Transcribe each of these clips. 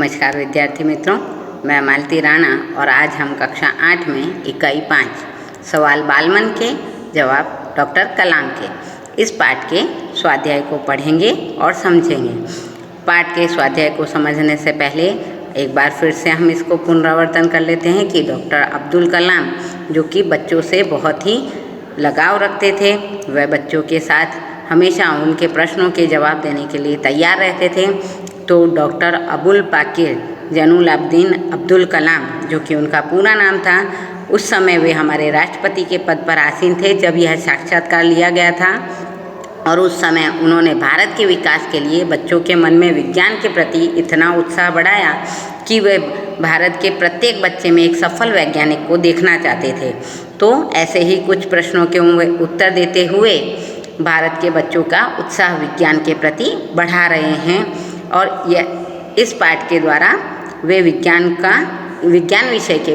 नमस्कार विद्यार्थी मित्रों, मैं मालती राणा और आज हम कक्षा 8 में इकाई 5 सवाल बालमन के जवाब डॉक्टर कलाम के इस पाठ के स्वाध्याय को पढ़ेंगे और समझेंगे। पाठ के स्वाध्याय को समझने से पहले एक बार फिर से हम इसको पुनरावर्तन कर लेते हैं कि डॉक्टर अब्दुल कलाम जो कि बच्चों से बहुत ही लगाव रखते थे, वह बच्चों के साथ हमेशा उनके प्रश्नों के जवाब देने के लिए तैयार रहते थे। तो डॉक्टर अबुल पाकिर जैनुलाब्दीन अब्दुल कलाम जो कि उनका पूरा नाम था, उस समय वे हमारे राष्ट्रपति के पद पर आसीन थे जब यह साक्षात्कार लिया गया था। और उस समय उन्होंने भारत के विकास के लिए बच्चों के मन में विज्ञान के प्रति इतना उत्साह बढ़ाया कि वे भारत के प्रत्येक बच्चे में एक सफल वैज्ञानिक को देखना चाहते थे। तो ऐसे ही कुछ प्रश्नों के उत्तर देते हुए भारत के बच्चों का उत्साह विज्ञान के प्रति बढ़ा रहे हैं। और यह इस पाठ के द्वारा वे विज्ञान विषय के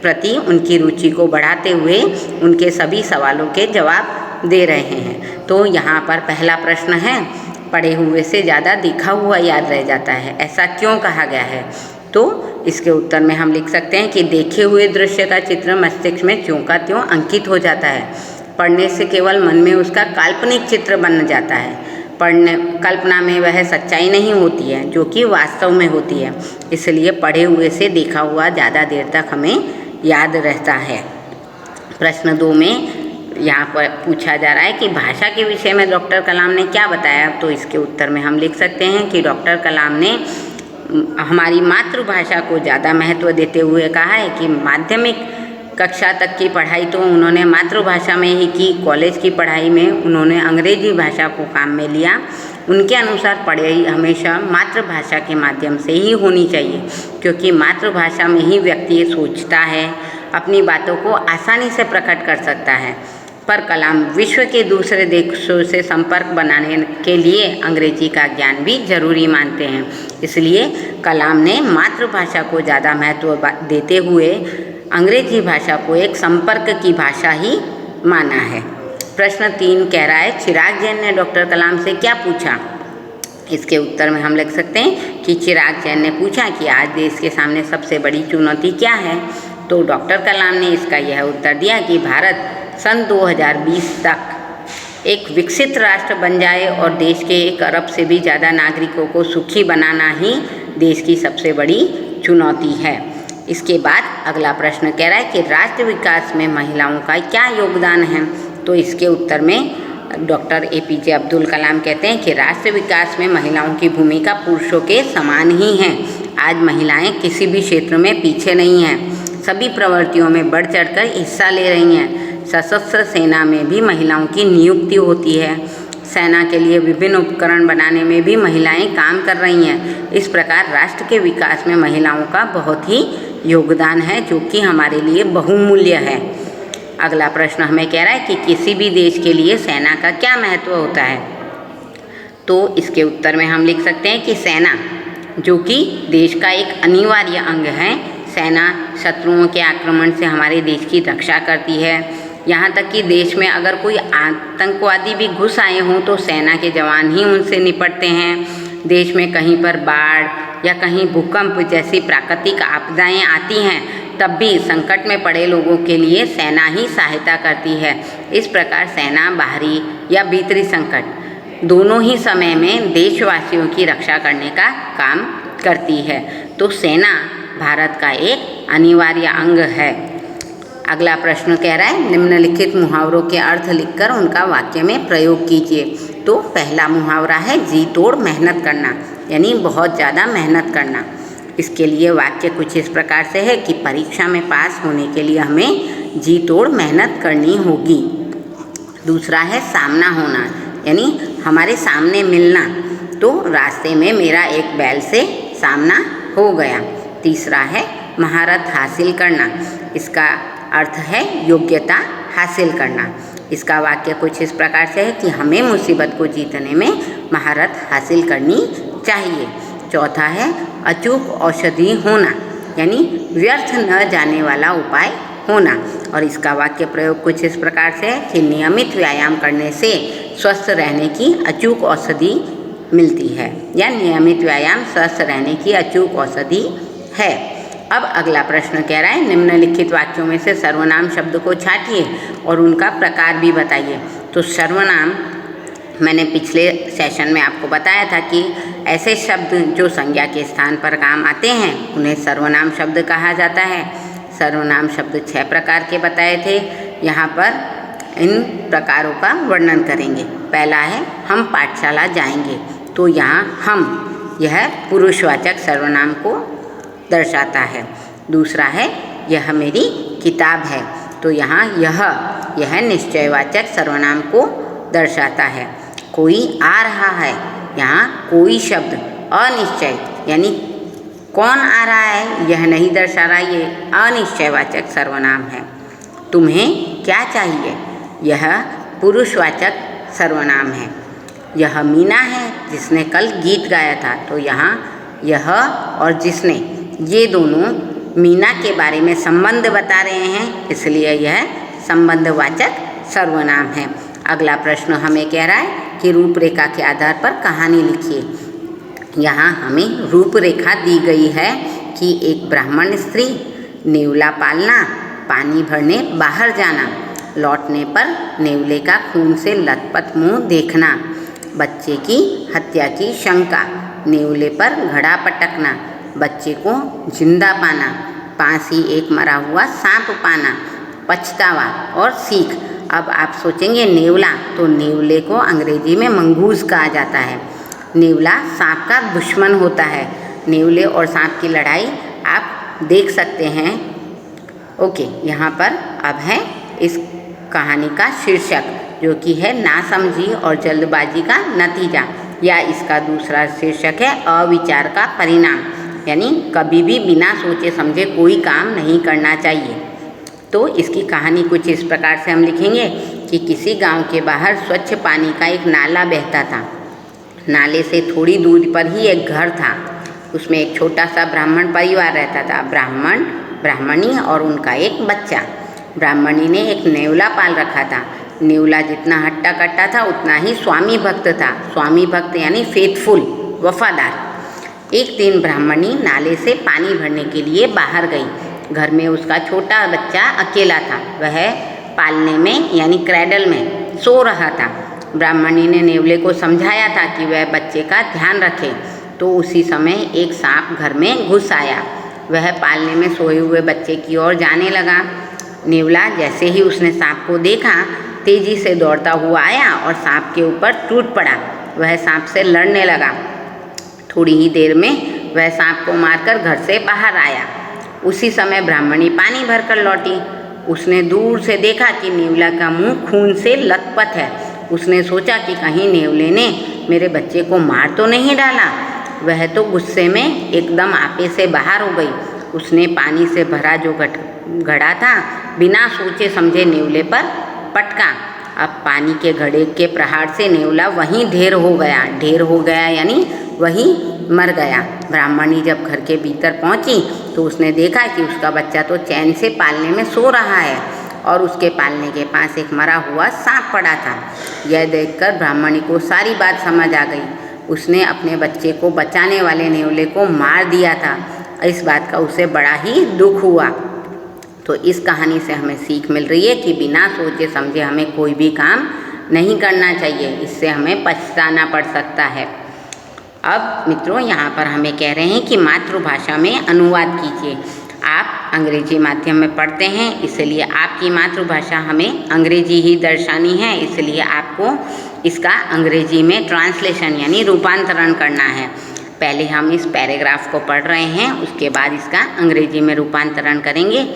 प्रति उनकी रुचि को बढ़ाते हुए उनके सभी सवालों के जवाब दे रहे हैं। तो यहाँ पर पहला प्रश्न है, पढ़े हुए से ज़्यादा देखा हुआ याद रह जाता है, ऐसा क्यों कहा गया है? तो इसके उत्तर में हम लिख सकते हैं कि देखे हुए दृश्य का चित्र मस्तिष्क में त्यों का त्यों अंकित हो जाता है। पढ़ने से केवल मन में उसका काल्पनिक चित्र बन जाता है। कल्पना में वह सच्चाई नहीं होती है जो कि वास्तव में होती है, इसलिए पढ़े हुए से देखा हुआ ज़्यादा देर तक हमें याद रहता है। प्रश्न 2 में यहाँ पर पूछा जा रहा है कि भाषा के विषय में डॉक्टर कलाम ने क्या बताया। तो इसके उत्तर में हम लिख सकते हैं कि डॉक्टर कलाम ने हमारी मातृभाषा को ज़्यादा महत्व देते हुए कहा है कि माध्यमिक कक्षा तक की पढ़ाई तो उन्होंने मातृभाषा में ही की, कॉलेज की पढ़ाई में उन्होंने अंग्रेजी भाषा को काम में लिया। उनके अनुसार पढ़ाई हमेशा मातृभाषा के माध्यम से ही होनी चाहिए, क्योंकि मातृभाषा में ही व्यक्ति सोचता है, अपनी बातों को आसानी से प्रकट कर सकता है। पर कलाम विश्व के दूसरे देशों से संपर्क बनाने के लिए अंग्रेजी का ज्ञान भी जरूरी मानते हैं, इसलिए कलाम ने मातृभाषा को ज़्यादा महत्व देते हुए अंग्रेजी भाषा को एक संपर्क की भाषा ही माना है। प्रश्न 3 कह रहा है, चिराग जैन ने डॉक्टर कलाम से क्या पूछा? इसके उत्तर में हम लिख सकते हैं कि चिराग जैन ने पूछा कि आज देश के सामने सबसे बड़ी चुनौती क्या है। तो डॉक्टर कलाम ने इसका यह उत्तर दिया कि भारत सन 2020 तक एक विकसित राष्ट्र बन जाए और देश के 1 अरब से भी ज़्यादा नागरिकों को सुखी बनाना ही देश की सबसे बड़ी चुनौती है। इसके बाद अगला प्रश्न कह रहा है कि राष्ट्र विकास में महिलाओं का क्या योगदान है। तो इसके उत्तर में डॉक्टर APJ अब्दुल कलाम कहते हैं कि राष्ट्र विकास में महिलाओं की भूमिका पुरुषों के समान ही है। आज महिलाएं किसी भी क्षेत्र में पीछे नहीं हैं, सभी प्रवृत्तियों में बढ़ चढ़कर हिस्सा ले रही हैं। सशस्त्र सेना में भी महिलाओं की नियुक्ति होती है, सेना के लिए विभिन्न उपकरण बनाने में भी महिलाएं काम कर रही हैं। इस प्रकार राष्ट्र के विकास में महिलाओं का बहुत ही योगदान है जो कि हमारे लिए बहुमूल्य है। अगला प्रश्न हमें कह रहा है कि किसी भी देश के लिए सेना का क्या महत्व होता है। तो इसके उत्तर में हम लिख सकते हैं कि सेना जो कि देश का एक अनिवार्य अंग है। सेना शत्रुओं के आक्रमण से हमारे देश की रक्षा करती है। यहाँ तक कि देश में अगर कोई आतंकवादी भी घुस आए हों तो सेना के जवान ही उनसे निपटते हैं। देश में कहीं पर बाढ़ या कहीं भूकंप जैसी प्राकृतिक आपदाएं आती हैं, तब भी संकट में पड़े लोगों के लिए सेना ही सहायता करती है। इस प्रकार सेना बाहरी या भीतरी संकट दोनों ही समय में देशवासियों की रक्षा करने का काम करती है। तो सेना भारत का एक अनिवार्य अंग है। अगला प्रश्न कह रहा है, निम्नलिखित मुहावरों के अर्थ लिखकर उनका वाक्य में प्रयोग कीजिए। तो पहला मुहावरा है जी तोड़ मेहनत करना, यानी बहुत ज़्यादा मेहनत करना। इसके लिए वाक्य कुछ इस प्रकार से है कि परीक्षा में पास होने के लिए हमें जी तोड़ मेहनत करनी होगी। दूसरा है सामना होना, यानी हमारे सामने मिलना। तो रास्ते में मेरा एक बैल से सामना हो गया। तीसरा है महारत हासिल करना, इसका अर्थ है योग्यता हासिल करना। इसका वाक्य कुछ इस प्रकार से है कि हमें मुसीबत को जीतने में महारत हासिल करनी चाहिए। चौथा है अचूक औषधि होना, यानी व्यर्थ न जाने वाला उपाय होना। और इसका वाक्य प्रयोग कुछ इस प्रकार से है कि नियमित व्यायाम करने से स्वस्थ रहने की अचूक औषधि मिलती है, या नियमित व्यायाम स्वस्थ रहने की अचूक औषधि है। अब अगला प्रश्न कह रहा है, निम्नलिखित वाक्यों में से सर्वनाम शब्द को छांटिए और उनका प्रकार भी बताइए। तो सर्वनाम, मैंने पिछले सेशन में आपको बताया था कि ऐसे शब्द जो संज्ञा के स्थान पर काम आते हैं उन्हें सर्वनाम शब्द कहा जाता है। सर्वनाम शब्द 6 प्रकार के बताए थे। यहाँ पर इन प्रकारों का वर्णन करेंगे। पहला है हम पाठशाला जाएंगे, तो यहाँ हम, यह पुरुषवाचक सर्वनाम को दर्शाता है। दूसरा है यह मेरी किताब है, तो यहाँ यह निश्चयवाचक सर्वनाम को दर्शाता है। कोई आ रहा है, यहाँ कोई शब्द अनिश्चय यानी कौन आ रहा है यह नहीं दर्शा रहा, ये अनिश्चयवाचक सर्वनाम है। तुम्हें क्या चाहिए, यह पुरुषवाचक सर्वनाम है। यह मीना है जिसने कल गीत गाया था, तो यहाँ यह और जिसने, ये दोनों मीना के बारे में संबंध बता रहे हैं, इसलिए यह संबंधवाचक सर्वनाम है। अगला प्रश्न हमें कह रहा है कि रूपरेखा के आधार पर कहानी लिखिए। यहाँ हमें रूपरेखा दी गई है कि एक ब्राह्मण स्त्री, नेवला पालना, पानी भरने बाहर जाना, लौटने पर नेवले का खून से लथपथ मुँह देखना, बच्चे की हत्या की शंका, नेवले पर घड़ा पटकना, बच्चे को जिंदा पाना, पास ही एक मरा हुआ सांप पाना, पछतावा और सीख। अब आप सोचेंगे नेवला, तो नेवले को अंग्रेजी में मंगूस कहा जाता है। नेवला सांप का दुश्मन होता है। नेवले और सांप की लड़ाई आप देख सकते हैं। ओके, यहाँ पर अब है इस कहानी का शीर्षक, जो कि है नासमझी और जल्दबाजी का नतीजा, या इसका दूसरा शीर्षक है अविचार का परिणाम, यानी कभी भी बिना सोचे समझे कोई काम नहीं करना चाहिए। तो इसकी कहानी कुछ इस प्रकार से हम लिखेंगे कि किसी गांव के बाहर स्वच्छ पानी का एक नाला बहता था। नाले से थोड़ी दूर पर ही एक घर था। उसमें एक छोटा सा ब्राह्मण परिवार रहता था, ब्राह्मण, ब्राह्मणी और उनका एक बच्चा। ब्राह्मणी ने एक नेवला पाल रखा था। नेवला जितना हट्टा कट्टा था उतना ही स्वामी भक्त था। स्वामी भक्त यानी फेथफुल, वफादार। एक दिन ब्राह्मणी नाले से पानी भरने के लिए बाहर गई। घर में उसका छोटा बच्चा अकेला था। वह पालने में यानी क्रैडल में सो रहा था। ब्राह्मणी ने नेवले को समझाया था कि वह बच्चे का ध्यान रखे, तो उसी समय एक सांप घर में घुस आया। वह पालने में सोए हुए बच्चे की ओर जाने लगा। नेवला जैसे ही उसने सांप को देखा, तेजी से दौड़ता हुआ आया और सांप के ऊपर टूट पड़ा। वह सांप से लड़ने लगा। थोड़ी ही देर में वह सांप को मारकर घर से बाहर आया। उसी समय ब्राह्मणी पानी भरकर लौटी। उसने दूर से देखा कि नेवला का मुंह खून से लथपथ है। उसने सोचा कि कहीं नेवले ने मेरे बच्चे को मार तो नहीं डाला। वह तो गुस्से में एकदम आपे से बाहर हो गई। उसने पानी से भरा जो घड़ा था बिना सोचे समझे नेवले पर पटका। अब पानी के घड़े के प्रहार से नेवला वहीं ढेर हो गया यानी वहीं मर गया। ब्राह्मणी जब घर के भीतर पहुंची तो उसने देखा कि उसका बच्चा तो चैन से पालने में सो रहा है और उसके पालने के पास एक मरा हुआ सांप पड़ा था। यह देखकर ब्राह्मणी को सारी बात समझ आ गई। उसने अपने बच्चे को बचाने वाले नेवले को मार दिया था। इस बात का उसे बड़ा ही दुख हुआ। तो इस कहानी से हमें सीख मिल रही है कि बिना सोचे समझे हमें कोई भी काम नहीं करना चाहिए, इससे हमें पछताना पड़ सकता है। अब मित्रों, यहाँ पर हमें कह रहे हैं कि मातृभाषा में अनुवाद कीजिए। आप अंग्रेजी माध्यम में पढ़ते हैं, इसलिए आपकी मातृभाषा हमें अंग्रेजी ही दर्शानी है, इसलिए आपको इसका अंग्रेजी में ट्रांसलेशन यानी रूपांतरण करना है। पहले हम इस पैराग्राफ को पढ़ रहे हैं, उसके बाद इसका अंग्रेजी में रूपांतरण करेंगे।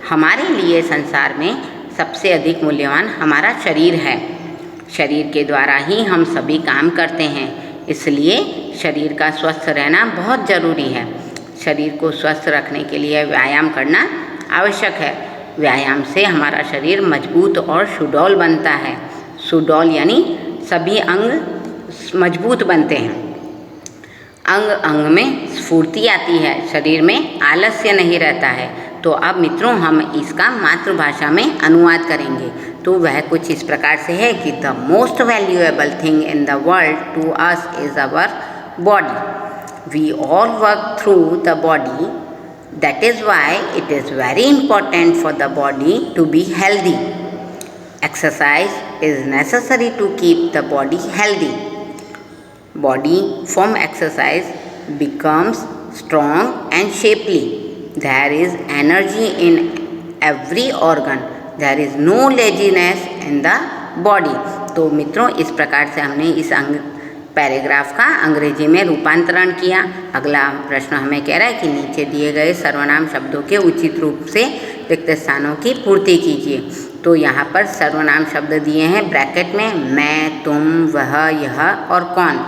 हमारे लिए संसार में सबसे अधिक मूल्यवान हमारा शरीर है। शरीर के द्वारा ही हम सभी काम करते हैं, इसलिए शरीर का स्वस्थ रहना बहुत ज़रूरी है। शरीर को स्वस्थ रखने के लिए व्यायाम करना आवश्यक है। व्यायाम से हमारा शरीर मजबूत और सुडौल बनता है। सुडौल यानी सभी अंग मजबूत बनते हैं। अंग अंग में स्फूर्ति आती है, शरीर में आलस्य नहीं रहता है। तो अब मित्रों हम इसका मातृभाषा में अनुवाद करेंगे। तो वह कुछ इस प्रकार से है कि the most valuable thing in the world to us is our body. We all work through the body, that is why it is very important for the body to be healthy. Exercise is necessary to keep the body healthy. Body from exercise becomes strong and shapely. There is energy in every organ. There is no laziness in the body. तो मित्रों इस प्रकार से हमने इस paragraph का अंग्रेजी में रूपांतरण किया। अगला प्रश्न हमें कह रहा है कि नीचे दिए गए सर्वनाम शब्दों के उचित रूप से रिक्त स्थानों की पूर्ति कीजिए। तो यहाँ पर सर्वनाम शब्द दिए हैं ब्रैकेट में, मैं, तुम, वह, यह और कौन।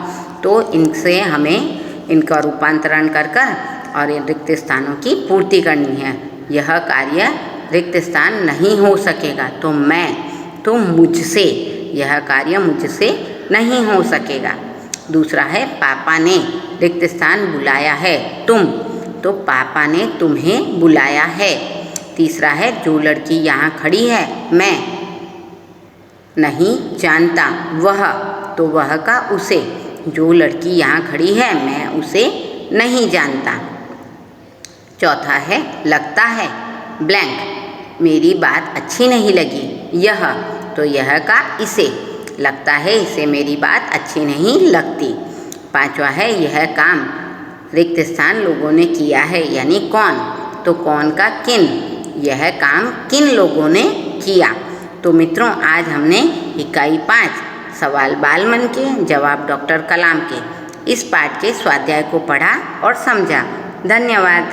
तो इनसे हमें इनका रूपांतरण कर और रिक्त स्थानों की पूर्ति करनी है। यह कार्य रिक्त स्थान नहीं हो सकेगा, तो मैं, तुम, मुझसे, यह कार्य मुझसे नहीं हो सकेगा। दूसरा है पापा ने रिक्त स्थान बुलाया है, तुम, तो पापा ने तुम्हें बुलाया है। तीसरा है जो लड़की यहाँ खड़ी है मैं नहीं जानता वह, तो वह का उसे, जो लड़की यहाँ खड़ी है मैं उसे नहीं जानता। चौथा है लगता है ब्लैंक, मेरी बात अच्छी नहीं लगी यह, तो यह का इसे, लगता है इसे मेरी बात अच्छी नहीं लगती। पांचवा है यह काम रिक्त स्थान लोगों ने किया है यानी कौन, तो कौन का किन, यह काम किन लोगों ने किया। तो मित्रों आज हमने इकाई 5 सवाल बाल मन के जवाब डॉक्टर कलाम के इस पाठ के स्वाध्याय को पढ़ा और समझा। धन्यवाद।